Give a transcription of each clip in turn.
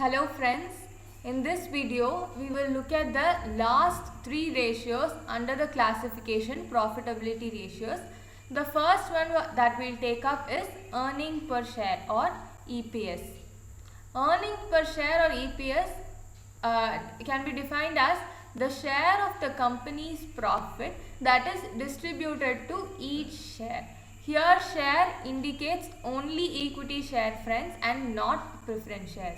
Hello friends, in this video we will look at the last three ratios under the classification profitability ratios. The first one that we will take up is earning per share or EPS. Earning per share or EPS can be defined as the share of the company's profit that is distributed to each share. Here share indicates only equity share friends and not preference shares.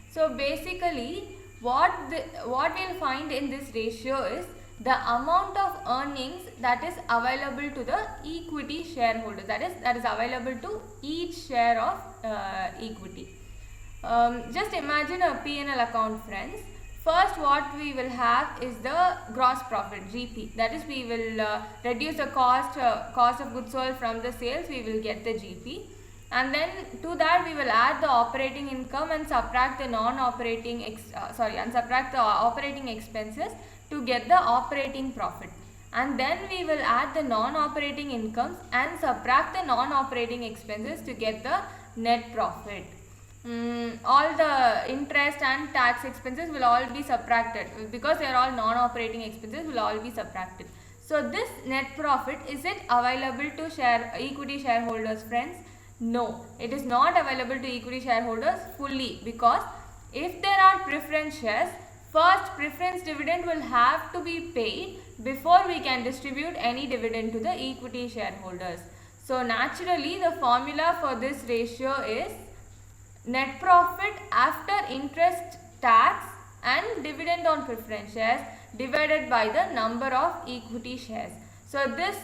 So basically what we'll find in this ratio is the amount of earnings that is available to the equity shareholder, that is available to each share of equity. Just imagine a P&L account friends. First what we will have is the gross profit GP, that is we will reduce the cost of goods sold from the sales, we will get the GP, and then to that we will add the operating income and subtract the operating expenses to get the operating profit, and then we will add the non-operating incomes and subtract the non-operating expenses to get the net profit. All the interest and tax expenses will all be subtracted because they are all non-operating expenses, will all be subtracted. So this net profit, is it available to equity shareholders friends? No, it is not available to equity shareholders fully, because if there are preference shares, first preference dividend will have to be paid before we can distribute any dividend to the equity shareholders. So naturally the formula for this ratio is net profit after interest, tax and dividend on preference shares divided by the number of equity shares. So this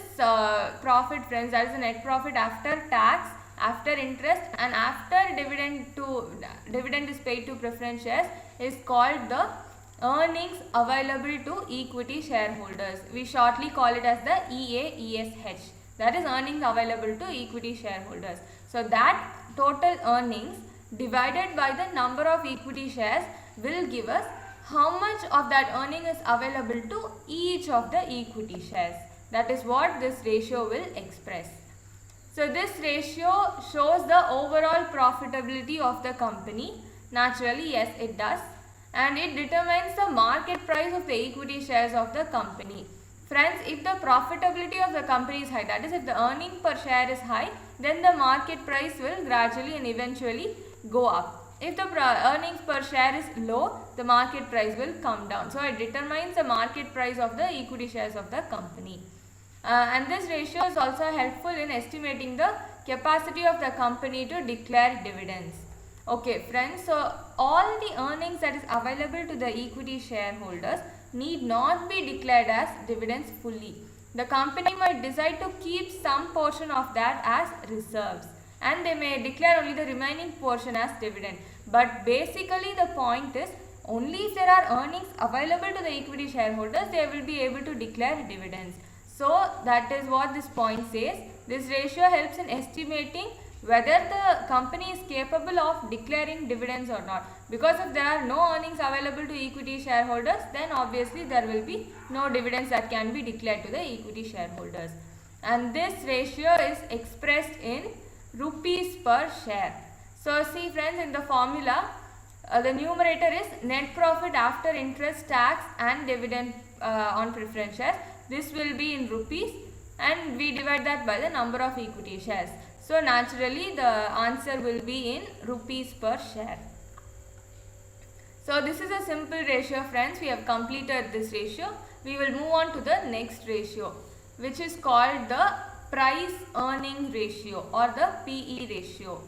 profit friends, that is the net profit after tax, after interest and after dividend is paid to preference shares, is called the earnings available to equity shareholders. We shortly call it as the EAESH, that is earnings available to equity shareholders. So that total earnings divided by the number of equity shares will give us how much of that earning is available to each of the equity shares. That is what this ratio will express. So this ratio shows the overall profitability of the company. Naturally, yes, it does. And it determines the market price of the equity shares of the company. Friends, if the profitability of the company is high, that is if the earning per share is high, then the market price will gradually and eventually go up. If the earnings per share is low, the market price will come down. So it determines the market price of the equity shares of the company. And this ratio is also helpful in estimating the capacity of the company to declare dividends. Okay friends, so all the earnings that is available to the equity shareholders need not be declared as dividends fully. The company might decide to keep some portion of that as reserves, and they may declare only the remaining portion as dividend. But basically the point is, only if there are earnings available to the equity shareholders, they will be able to declare dividends. So that is what this point says. This ratio helps in estimating whether the company is capable of declaring dividends or not. Because if there are no earnings available to equity shareholders, then obviously there will be no dividends that can be declared to the equity shareholders. And this ratio is expressed in rupees per share. So see friends, in the formula, the numerator is net profit after interest, tax and dividend on preference shares. This will be in rupees and we divide that by the number of equity shares. So naturally the answer will be in rupees per share. So this is a simple ratio friends. We have completed this ratio. We will move on to the next ratio, which is called the price earning ratio or the PE ratio.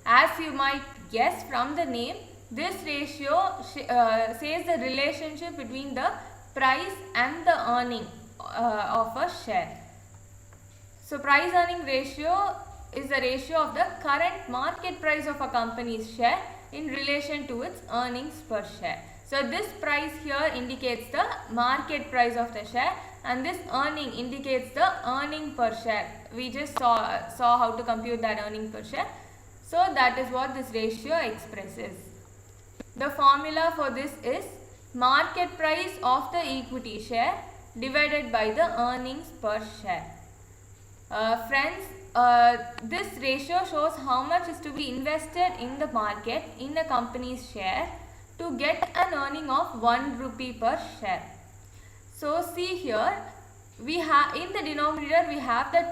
As you might guess from the name, this ratio says the relationship between the price and the earning of a share. So price earning ratio is the ratio of the current market price of a company's share in relation to its earnings per share. So this price here indicates the market price of the share, and this earning indicates the earning per share. We just saw how to compute that earning per share. So that is what this ratio expresses. The formula for this is market price of the equity share divided by the earnings per share. Friends, this ratio shows how much is to be invested in the market in a company's share to get an earning of 1 rupee per share. So see here, we have in the denominator we have the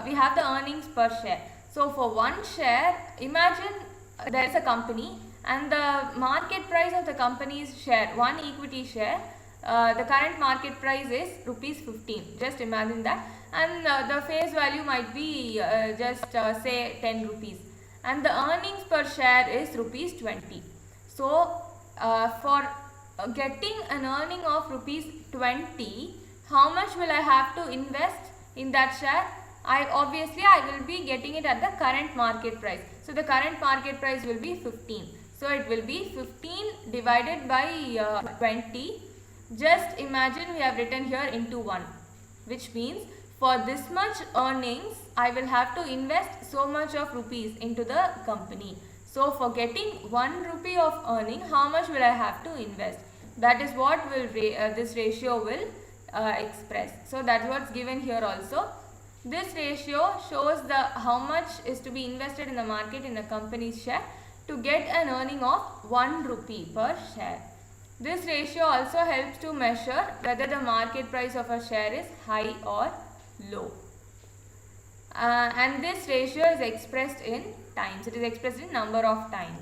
we have the earnings per share. So for one share, imagine there is a company and the market price of the company's share, one equity share, the current market price is rupees 15. Just imagine that, and the face value might be just say 10 rupees, and the earnings per share is rupees 20. So for getting an earning of rupees 20, how much will I have to invest in that share? I will be getting it at the current market price. So the current market price will be 15. So it will be 15 divided by 20. Just imagine we have written here into 1, which means for this much earnings I will have to invest so much of rupees into the company. So for getting 1 rupee of earning, how much will I have to invest? That is what will this ratio will express. So that's what's given here also. This ratio shows the how much is to be invested in the market in a company's share to get an earning of 1 rupee per share. This ratio also helps to measure whether the market price of a share is high or low. And this ratio is expressed in times. It is expressed in number of times.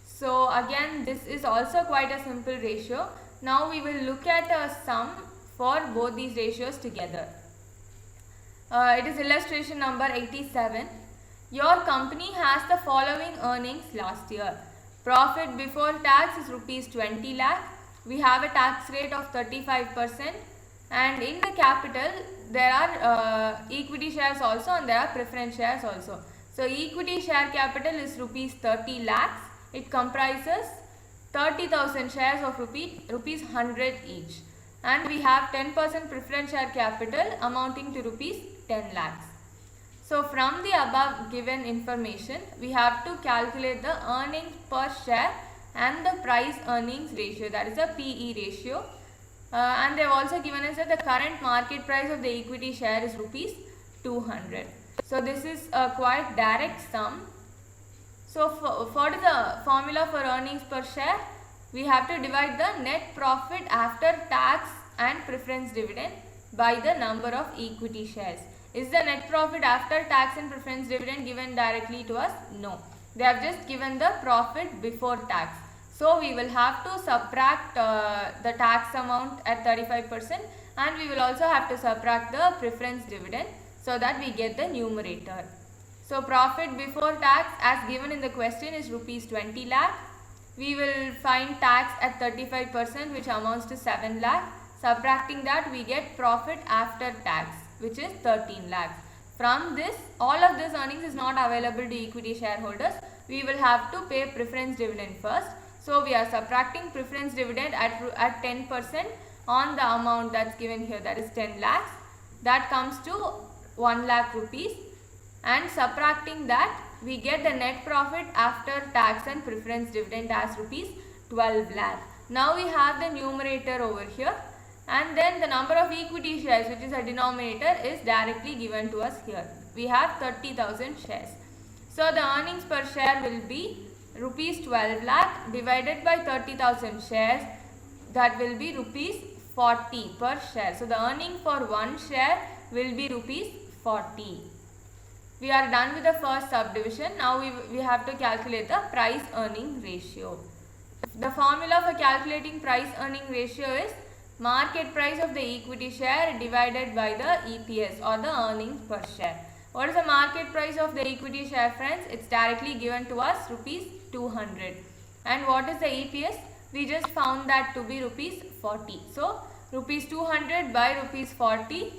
So again, this is also quite a simple ratio. Now we will look at a sum for both these ratios together. It is illustration number 87. Your company has the following earnings last year. Profit before tax is rupees 20 lakh. We have a tax rate of 35%, and in the capital there are equity shares also and there are preference shares also. So equity share capital is rupees 30 lakhs. It comprises 30,000 shares of rupees 100 each, and we have 10% preference share capital amounting to rupees 10 lakhs. So from the above given information, we have to calculate the earnings per share and the price earnings ratio, that is a PE ratio. And they have also given us that the current market price of the equity share is rupees 200. So this is a quite direct sum. So for the formula for earnings per share, we have to divide the net profit after tax and preference dividend by the number of equity shares. Is the net profit after tax and preference dividend given directly to us? No. They have just given the profit before tax. So we will have to subtract the tax amount at 35%, and we will also have to subtract the preference dividend so that we get the numerator. So profit before tax as given in the question is rupees 20 lakh. We will find tax at 35%, which amounts to 7 lakh. Subtracting that, we get profit after tax, which is 13 lakhs. From this, all of this earnings is not available to equity shareholders. We will have to pay preference dividend first. So we are subtracting preference dividend at 10% on the amount that's given here, that is 10 lakhs. That comes to 1 lakh rupees, and subtracting that, we get the net profit after tax and preference dividend as rupees 12 lakh. Now we have the numerator over here, and then the number of equity shares, which is a denominator, is directly given to us here. We have 30,000 shares. So the earnings per share will be rupees 12 lakh divided by 30,000 shares, that will be rupees 40 per share. So the earning for one share will be rupees 40. We are done with the first subdivision. Now we have to calculate the price earning ratio. The formula for calculating price earning ratio is market price of the equity share divided by the EPS, or the earnings per share. What is the market price of the equity share, friends? It's directly given to us, rupees 200. And what is the EPS? We just found that to be rupees 40. So rupees 200 by rupees 40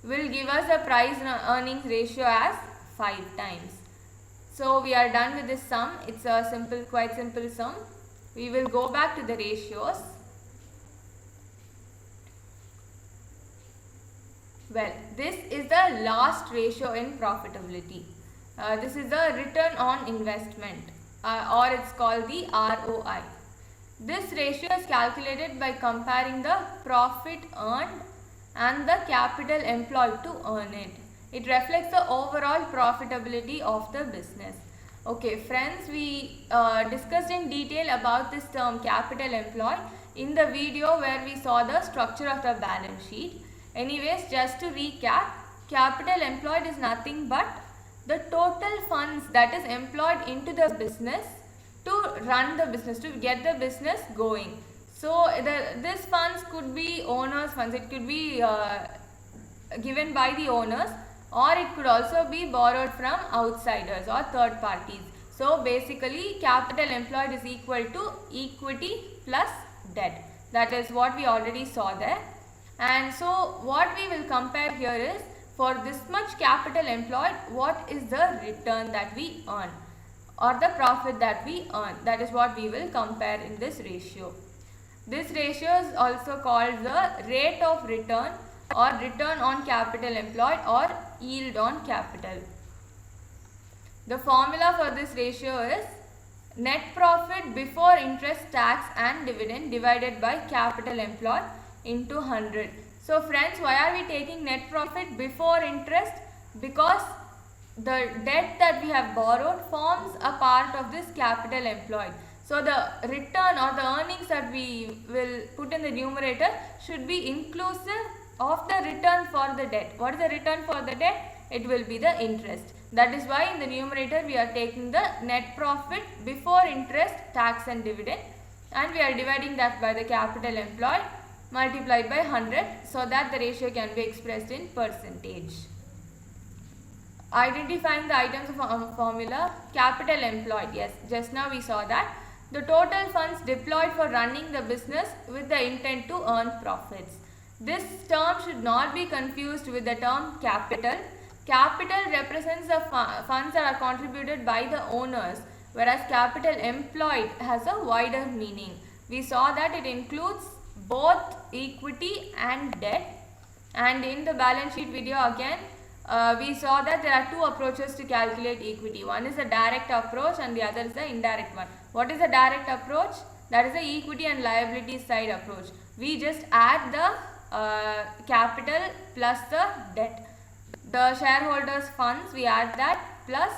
will give us the price earnings ratio as 5 times. So we are done with this sum. It's a quite simple sum. We will go back to the ratios. Well, this is the last ratio in profitability. This is the return on investment, or it's called the ROI. This ratio is calculated by comparing the profit earned and the capital employed to earn it. It reflects the overall profitability of the business. Okay friends, we discussed in detail about this term capital employed in the video where we saw the structure of the balance sheet. Anyways, just to recap, capital employed is nothing but the total funds that is employed into the business to run the business, to get the business going. So this funds could be owners funds, it could be given by the owners, or it could also be borrowed from outsiders or third parties. So basically capital employed is equal to equity plus debt. That is what we already saw there. And so what we will compare here is, for this much capital employed, what is the return that we earn or the profit that we earn. That is what we will compare in this ratio. This ratio is also called the rate of return or return on capital employed or yield on capital. The formula for this ratio is net profit before interest, tax and dividend divided by capital employed into 100. So friends, why are we taking net profit before interest? Because the debt that we have borrowed forms a part of this capital employed. So the return or the earnings that we will put in the numerator should be inclusive of the return for the debt. What is the return for the debt? It will be the interest. That is why in the numerator we are taking the net profit before interest, tax and dividend, and we are dividing that by the capital employed multiplied by 100, so that the ratio can be expressed in percentage. Identifying the items of formula, capital employed, yes, just now we saw that. The total funds deployed for running the business with the intent to earn profits. This term should not be confused with the term capital. Capital represents the funds that are contributed by the owners, whereas capital employed has a wider meaning. We saw that it includes both equity and debt, and in the balance sheet video again we saw that there are two approaches to calculate equity. One is the direct approach and the other is the indirect one. What is the direct approach? That is the equity and liability side approach. We just add the capital plus the debt. The shareholders funds, we add that, plus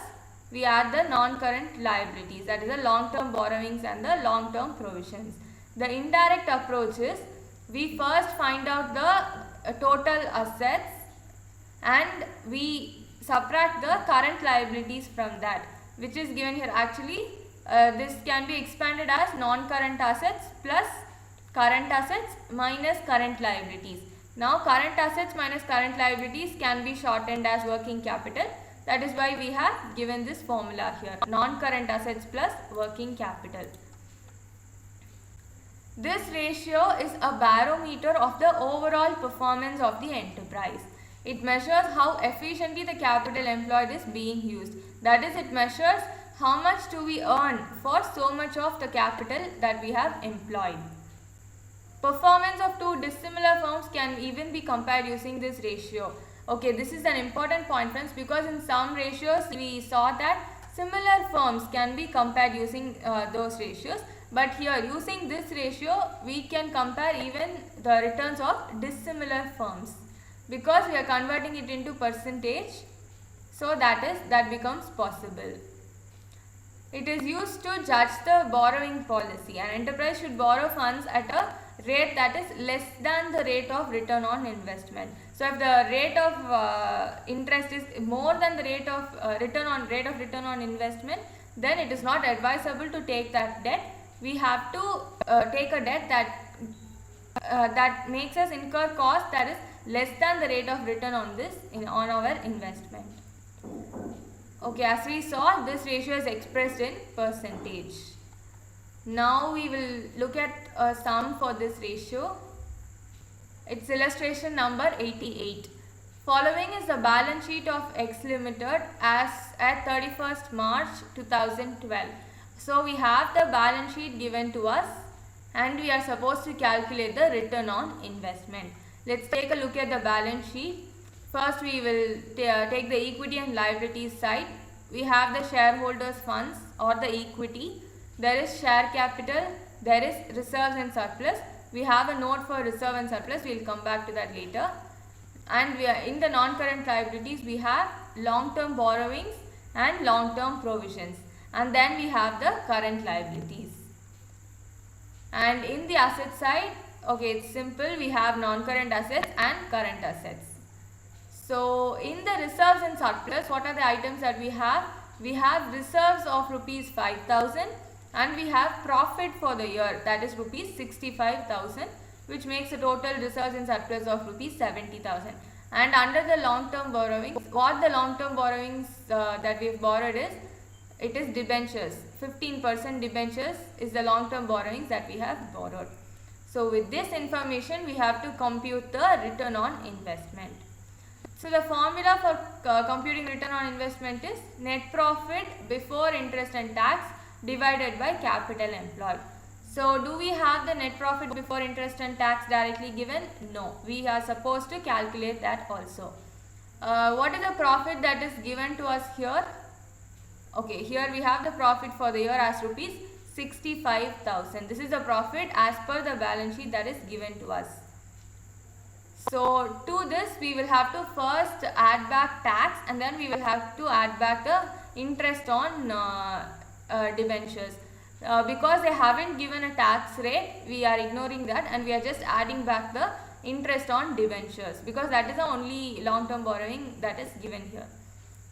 we add the non-current liabilities, that is the long-term borrowings and the long-term provisions. The indirect approach is, we first find out the total assets and we subtract the current liabilities from that, which is given here. Actually this can be expanded as non-current assets plus current assets minus current liabilities. Now current assets minus current liabilities can be shortened as working capital. That is why we have given this formula here, non-current assets plus working capital. This ratio is a barometer of the overall performance of the enterprise. It measures how efficiently the capital employed is being used. That is, it measures how much do we earn for so much of the capital that we have employed. Performance of two dissimilar firms can even be compared using this ratio. Okay, this is an important point friends, because in some ratios we saw that similar firms can be compared using those ratios. But here using this ratio we can compare even the returns of dissimilar firms, because we are converting it into percentage, so that becomes possible. It is used to judge the borrowing policy. An enterprise should borrow funds at a rate that is less than the rate of return on investment. So if the rate of interest is more than the rate of return on investment, then it is not advisable to take that debt. We have to take a debt that makes us incur cost that is less than the rate of return on our investment. Okay, as we saw, this ratio is expressed in percentage. Now we will look at a sum for this ratio. It's illustration number 88. Following is the balance sheet of X Limited as at 31st March 2012. So we have the balance sheet given to us and we are supposed to calculate the return on investment. Let's take a look at the balance sheet. First we will take the equity and liabilities side. We have the shareholders funds or the equity. There is share capital, there is reserves and surplus. We have a note for reserve and surplus, we will come back to that later. and we are in the non-current liabilities we have long-term borrowings and long-term provisions, and then we have the current liabilities. And in the asset side, okay, it's simple, we have non-current assets and current assets. So in the reserves and surplus, what are the items that we have? We have reserves of rupees 5,000 and we have profit for the year, that is rupees 65,000, which makes a total reserves and surplus of rupees 70,000. And under the long-term borrowings, what the long-term borrowings that we've borrowed is, it is debentures. 15% debentures is the long-term borrowings that we have borrowed. So with this information, we have to compute the return on investment. So the formula for computing return on investment is net profit before interest and tax divided by capital employed. So do we have the net profit before interest and tax directly given? No, we are supposed to calculate that also. What is the profit that is given to us here? Okay, here we have the profit for the year as rupees 65,000. This is the profit as per the balance sheet that is given to us. So to this we will have to first add back tax, and then we will have to add back the interest on debentures. Because they haven't given a tax rate, we are ignoring that and we are just adding back the interest on debentures, because that is the only long-term borrowing that is given here.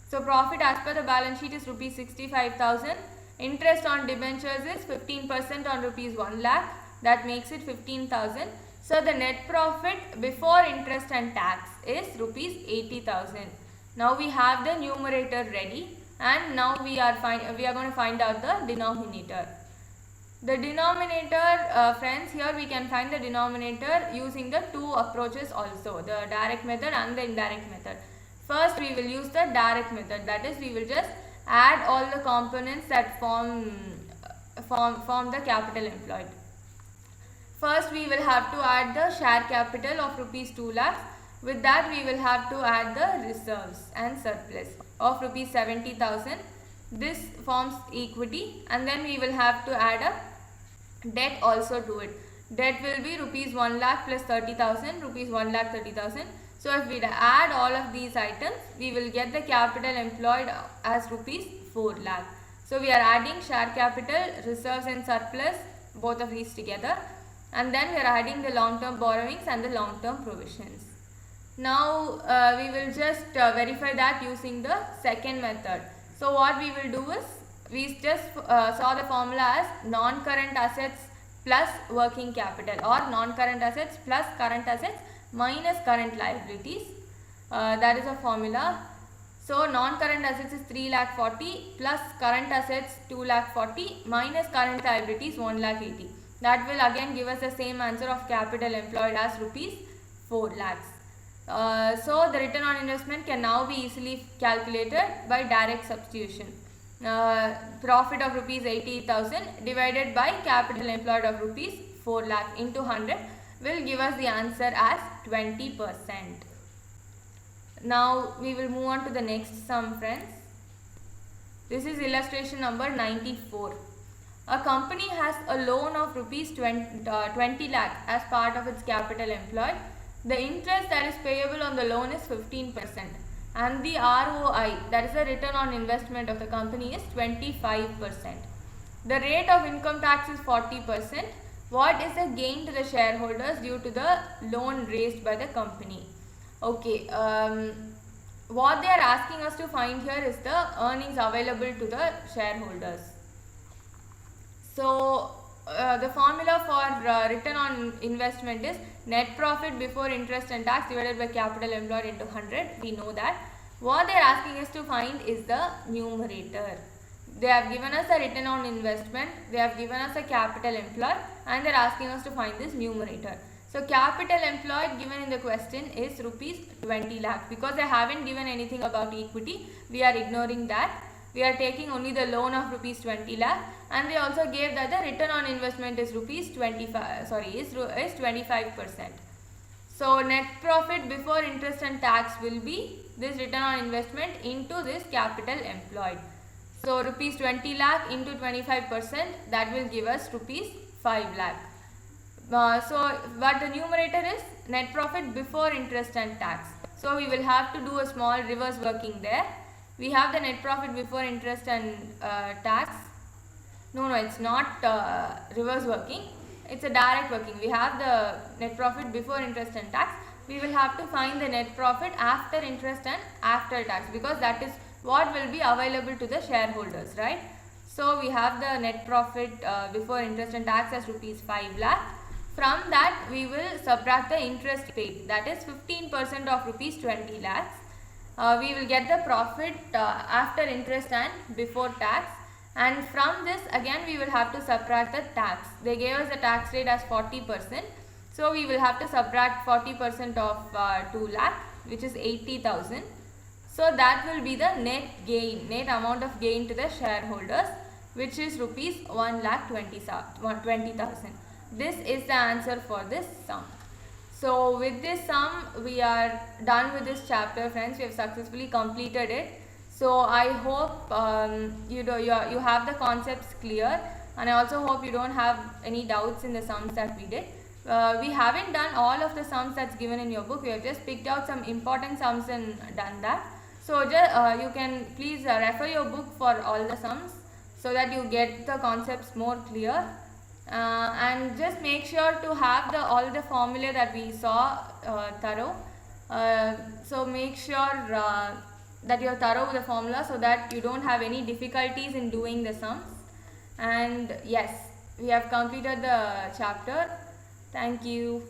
So profit as per the balance sheet is rupees 65,000. Interest on debentures is 15% on rupees 1 lakh. That makes it 15,000. So the net profit before interest and tax is rupees 80,000. Now we have the numerator ready, and now we are going to find out the denominator. The denominator, friends, here we can find the denominator using the two approaches also, the direct method and the indirect method. First we will use the direct method, that is we will just add all the components that form the capital employed. First we will have to add the share capital of rupees 2 lakhs. With that we will have to add the reserves and surplus of rupees 70,000. This forms equity, and then we will have to add a debt also to it. Debt will be rupees 1 lakh plus 30,000, rupees 1 lakh 30,000. So if we add all of these items, we will get the capital employed as rupees 4 lakh. So we are adding share capital, reserves and surplus, both of these together, and then we are adding the long-term borrowings and the long-term provisions. Now we will just verify that using the second method. So what we will do is, we just saw the formula as non-current assets plus working capital, or non-current assets plus current assets minus current liabilities. That is a formula. So non-current assets is 3 lakh 40 plus current assets 2 lakh 40 minus current liabilities 1 lakh 80. That will again give us the same answer of capital employed as rupees 4 lakhs. So the return on investment can now be easily calculated by direct substitution. Profit of rupees 80,000 divided by capital employed of rupees 4 lakh into 100 will give us the answer as 20%. Now we will move on to the next sum, friends. This is illustration number 94. A company has a loan of rupees 20 lakh as part of its capital employed. The interest that is payable on the loan is 15%, and the ROI, that is the return on investment of the company, is 25%. The rate of income tax is 40%. What is the gain to the shareholders due to the loan raised by the company? Okay, what they are asking us to find here is the earnings available to the shareholders. So the formula for return on investment is net profit before interest and tax divided by capital employed into 100. We know that. What they are asking us to find is the numerator. They have given us the return on investment, they have given us a capital employed, and they are asking us to find this numerator. So capital employed given in the question is rupees 20 lakh. Because they haven't given anything about equity, we are ignoring that. We are taking only the loan of rupees 20 lakh, and they also gave that the return on investment is rupees 25, is 25%. So net profit before interest and tax will be this return on investment into this capital employed. So rupees 20 lakh into 25%, that will give us rupees 5 lakh. But the numerator is net profit before interest and tax. So we will have to do a small reverse working there. We have the net profit before interest and tax. No, it's not reverse working. It's a direct working. We have the net profit before interest and tax. We will have to find the net profit after interest and after tax, because that is what will be available to the shareholders, right? So we have the net profit before interest and tax as rupees 5 lakh. From that we will subtract the interest paid, that is 15% of rupees 20 lakhs. We will get the profit after interest and before tax, and from this again we will have to subtract the tax. They gave us the tax rate as 40%, so we will have to subtract 40% of 2 lakh, which is 80,000. So that will be the net gain, net amount of gain to the shareholders, which is rupees 1,20,000. This is the answer for this sum. So with this sum we are done with this chapter, friends. We have successfully completed it. So I hope you have the concepts clear, and I also hope you don't have any doubts in the sums that we did. We haven't done all of the sums that's given in your book. We have just picked out some important sums and done that. So you can please refer your book for all the sums so that you get the concepts more clear. And just make sure to have all the formula that we saw thorough. So make sure that you are thorough with the formula so that you don't have any difficulties in doing the sums. And yes, we have completed the chapter. Thank you.